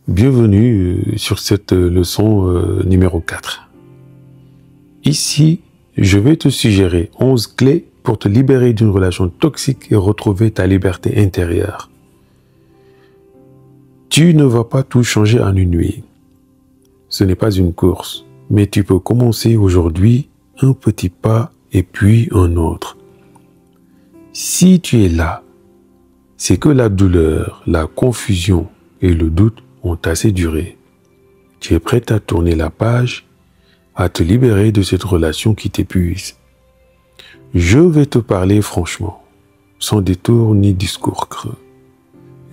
Bienvenue sur cette leçon numéro 4. Ici, je vais te suggérer 11 clés pour te libérer d'une relation toxique et retrouver ta liberté intérieure. Tu ne vas pas tout changer en une nuit. Ce n'est pas une course, mais tu peux commencer aujourd'hui un petit pas et puis un autre. Si tu es là, c'est que la douleur, la confusion et le doute ont assez duré. Tu es prête à tourner la page, à te libérer de cette relation qui t'épuise. Je vais te parler franchement, sans détour ni discours creux.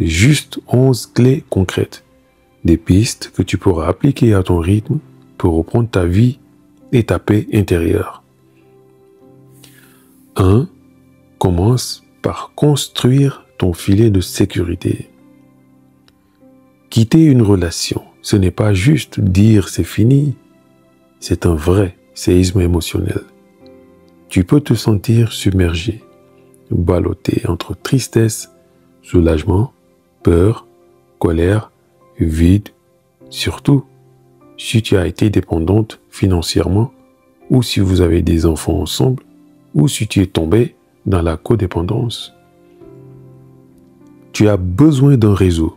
Juste 11 clés concrètes, des pistes que tu pourras appliquer à ton rythme pour reprendre ta vie et ta paix intérieure. 1. Commence par construire ton filet de sécurité. Quitter une relation, ce n'est pas juste dire c'est fini, c'est un vrai séisme émotionnel. Tu peux te sentir submergé, ballotté entre tristesse, soulagement, peur, colère, vide, surtout si tu as été dépendante financièrement ou si vous avez des enfants ensemble ou si tu es tombé dans la codépendance. Tu as besoin d'un réseau,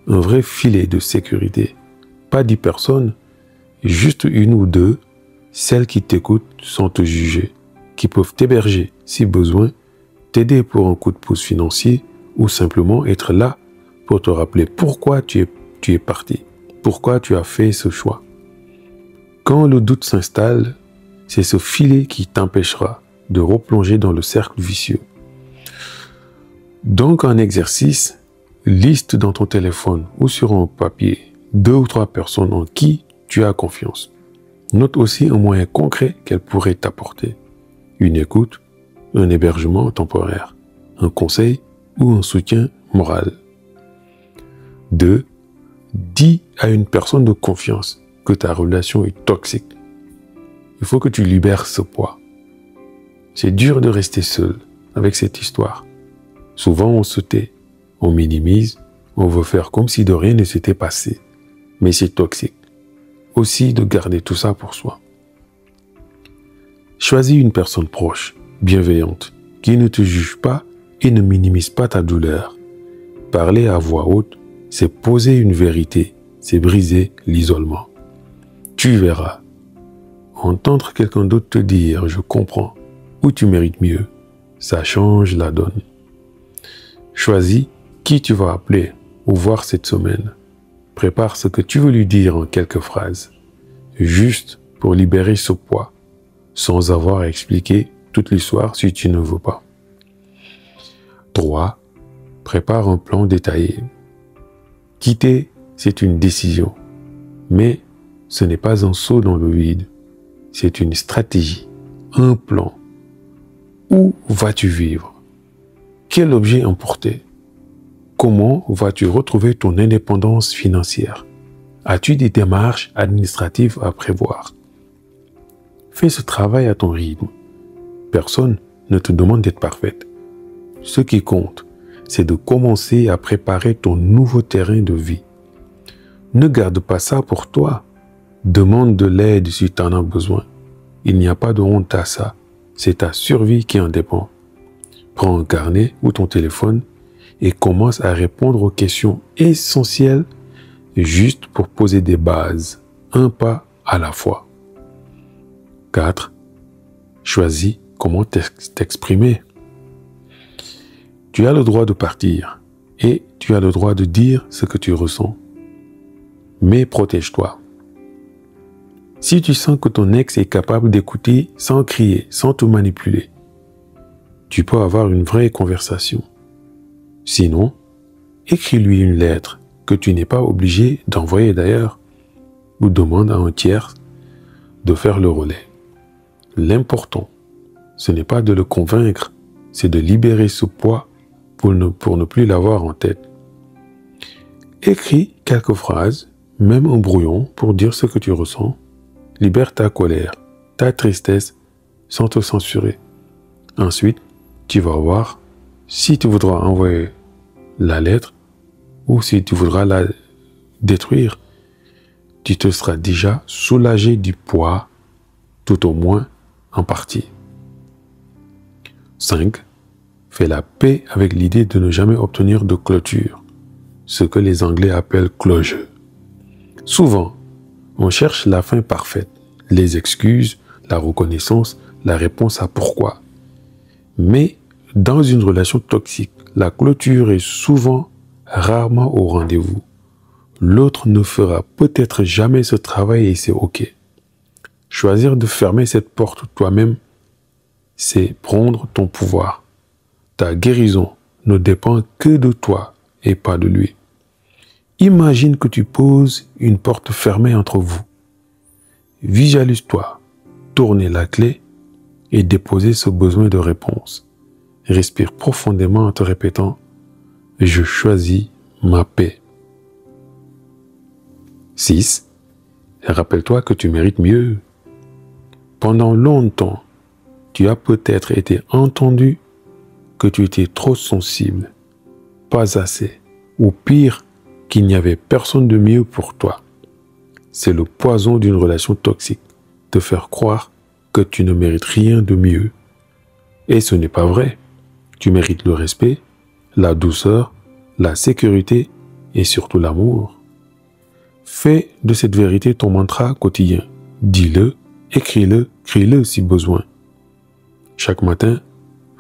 un vrai filet de sécurité. Pas 10 personnes, juste une ou deux, celles qui t'écoutent sans te juger, qui peuvent t'héberger si besoin, t'aider pour un coup de pouce financier ou simplement être là pour te rappeler pourquoi tu es parti, pourquoi tu as fait ce choix. Quand le doute s'installe, c'est ce filet qui t'empêchera de replonger dans le cercle vicieux. Donc en exercice, liste dans ton téléphone ou sur un papier 2 ou 3 personnes en qui tu as confiance. Note aussi un moyen concret qu'elles pourraient t'apporter. Une écoute, un hébergement temporaire, un conseil ou un soutien moral. 2. Dis à une personne de confiance que ta relation est toxique. Il faut que tu libères ce poids. C'est dur de rester seul avec cette histoire. Souvent on se tait, on minimise, on veut faire comme si de rien ne s'était passé. Mais c'est toxique. Aussi de garder tout ça pour soi. Choisis une personne proche, bienveillante, qui ne te juge pas et ne minimise pas ta douleur. Parler à voix haute, c'est poser une vérité, c'est briser l'isolement. Tu verras. Entendre quelqu'un d'autre te dire « je comprends » ou « tu mérites mieux », ça change la donne. Choisis qui tu vas appeler ou voir cette semaine. Prépare ce que tu veux lui dire en quelques phrases, juste pour libérer ce poids, sans avoir à expliquer toute l'histoire si tu ne veux pas. 3. Prépare un plan détaillé. Quitter, c'est une décision, mais ce n'est pas un saut dans le vide, c'est une stratégie, un plan. Où vas-tu vivre? Quel objet emporter? Comment vas-tu retrouver ton indépendance financière? As-tu des démarches administratives à prévoir? Fais ce travail à ton rythme. Personne ne te demande d'être parfaite. Ce qui compte, c'est de commencer à préparer ton nouveau terrain de vie. Ne garde pas ça pour toi. Demande de l'aide si tu en as besoin. Il n'y a pas de honte à ça. C'est ta survie qui en dépend. Prends un carnet ou ton téléphone et commence à répondre aux questions essentielles juste pour poser des bases, un pas à la fois. 4. Choisis comment t'exprimer. Tu as le droit de partir et tu as le droit de dire ce que tu ressens. Mais protège-toi. Si tu sens que ton ex est capable d'écouter sans crier, sans te manipuler, tu peux avoir une vraie conversation. Sinon, écris-lui une lettre que tu n'es pas obligé d'envoyer d'ailleurs ou demande à un tiers de faire le relais. L'important, ce n'est pas de le convaincre, c'est de libérer ce poids pour ne plus l'avoir en tête. Écris quelques phrases, même un brouillon pour dire ce que tu ressens. Libère ta colère, ta tristesse sans te censurer. Ensuite, tu vas voir si tu voudras envoyer la lettre ou si tu voudras la détruire, tu te seras déjà soulagé du poids, tout au moins en partie. 5. Fais la paix avec l'idée de ne jamais obtenir de clôture, ce que les Anglais appellent closure. Souvent, on cherche la fin parfaite, les excuses, la reconnaissance, la réponse à pourquoi. Mais dans une relation toxique, la clôture est souvent rarement au rendez-vous. L'autre ne fera peut-être jamais ce travail et c'est OK. Choisir de fermer cette porte toi-même, c'est prendre ton pouvoir. Ta guérison ne dépend que de toi et pas de lui. Imagine que tu poses une porte fermée entre vous. Visualise-toi, tourner la clé et déposer ce besoin de réponse. Respire profondément en te répétant « Je choisis ma paix ». 6. Rappelle-toi que tu mérites mieux. Pendant longtemps, tu as peut-être été entendu que tu étais trop sensible, pas assez, ou pire, qu'il n'y avait personne de mieux pour toi. C'est le poison d'une relation toxique, te faire croire que tu ne mérites rien de mieux. Et ce n'est pas vrai. Tu mérites le respect, la douceur, la sécurité et surtout l'amour. Fais de cette vérité ton mantra quotidien. Dis-le, écris-le, crie-le si besoin. Chaque matin,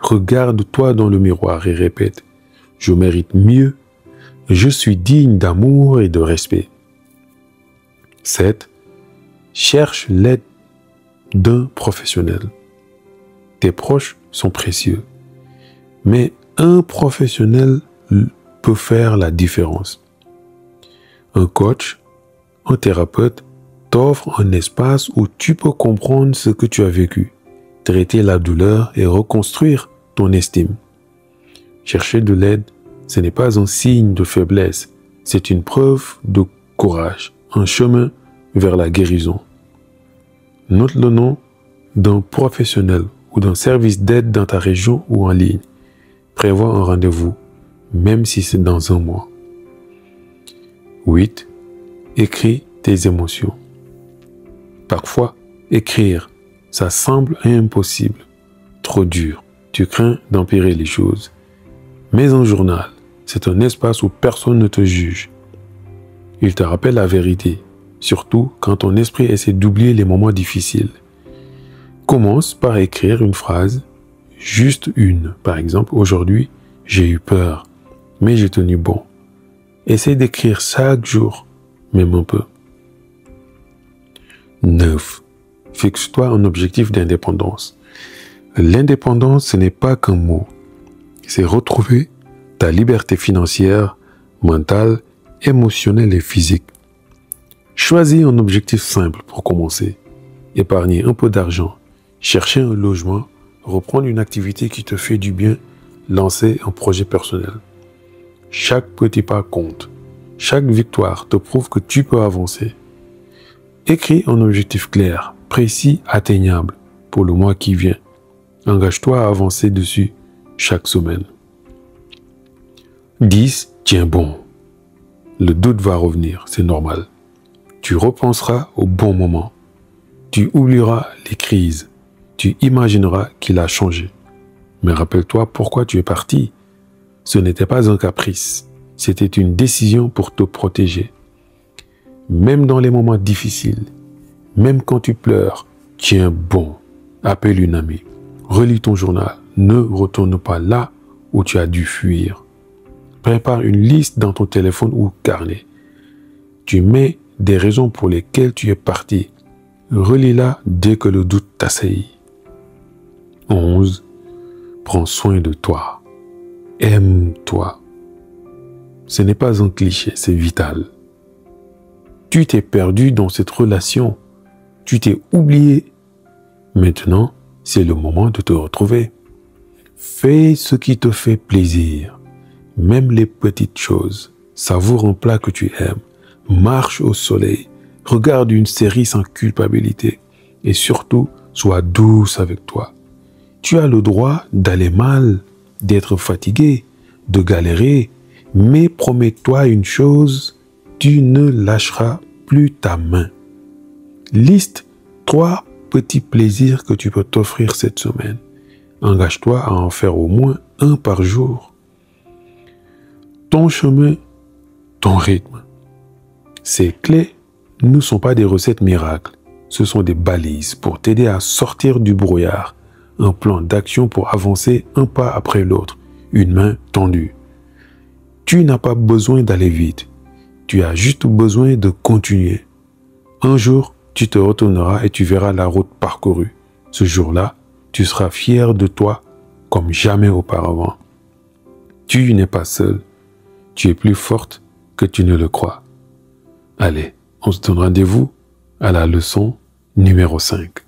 regarde-toi dans le miroir et répète « Je mérite mieux, je suis digne d'amour et de respect ». 7. Cherche l'aide d'un professionnel. Tes proches sont précieux, mais un professionnel peut faire la différence. Un coach, un thérapeute t'offre un espace où tu peux comprendre ce que tu as vécu, traiter la douleur et reconstruire ton estime. Chercher de l'aide, ce n'est pas un signe de faiblesse, c'est une preuve de courage, un chemin vers la guérison. Note le nom d'un professionnel ou d'un service d'aide dans ta région ou en ligne. Prévois un rendez-vous, même si c'est dans un mois. 8. Écris tes émotions. Parfois, écrire, ça semble impossible, trop dur. Tu crains d'empirer les choses. Mais un journal, c'est un espace où personne ne te juge. Il te rappelle la vérité, surtout quand ton esprit essaie d'oublier les moments difficiles. Commence par écrire une phrase, juste une. Par exemple, aujourd'hui, j'ai eu peur, mais j'ai tenu bon. Essaie d'écrire chaque jour, même un peu. 9. Fixe-toi un objectif d'indépendance. L'indépendance, ce n'est pas qu'un mot. C'est retrouver ta liberté financière, mentale, émotionnelle et physique. Choisis un objectif simple pour commencer. Épargner un peu d'argent, chercher un logement, reprendre une activité qui te fait du bien, lancer un projet personnel. Chaque petit pas compte. Chaque victoire te prouve que tu peux avancer. Écris un objectif clair, précis, atteignable pour le mois qui vient. Engage-toi à avancer dessus chaque semaine. 10. Tiens bon. Le doute va revenir, c'est normal. Tu repenseras au bon moment. Tu oublieras les crises. Tu imagineras qu'il a changé. Mais rappelle-toi pourquoi tu es parti. Ce n'était pas un caprice. C'était une décision pour te protéger. Même dans les moments difficiles, même quand tu pleures, tiens bon. Appelle une amie. Relis ton journal. Ne retourne pas là où tu as dû fuir. Prépare une liste dans ton téléphone ou carnet. Tu mets des raisons pour lesquelles tu es parti. Relis-la dès que le doute t'assaillit. 11. Prends soin de toi. Aime-toi. Ce n'est pas un cliché, c'est vital. Tu t'es perdu dans cette relation. Tu t'es oublié. Maintenant, c'est le moment de te retrouver. Fais ce qui te fait plaisir. Même les petites choses. Savoure un plat que tu aimes. Marche au soleil. Regarde une série sans culpabilité. Et surtout, sois douce avec toi. Tu as le droit d'aller mal, d'être fatigué, de galérer. Mais promets-toi une chose, tu ne lâcheras plus ta main. Liste 3 petits plaisirs que tu peux t'offrir cette semaine. Engage-toi à en faire au moins 1 par jour. Ton chemin, ton rythme. Ces clés ne sont pas des recettes miracles. Ce sont des balises pour t'aider à sortir du brouillard. Un plan d'action pour avancer un pas après l'autre. Une main tendue. Tu n'as pas besoin d'aller vite. Tu as juste besoin de continuer. Un jour, tu te retourneras et tu verras la route parcourue. Ce jour-là, tu seras fier de toi comme jamais auparavant. Tu n'es pas seul. Tu es plus forte que tu ne le crois. Allez, on se donne rendez-vous à la leçon numéro 5.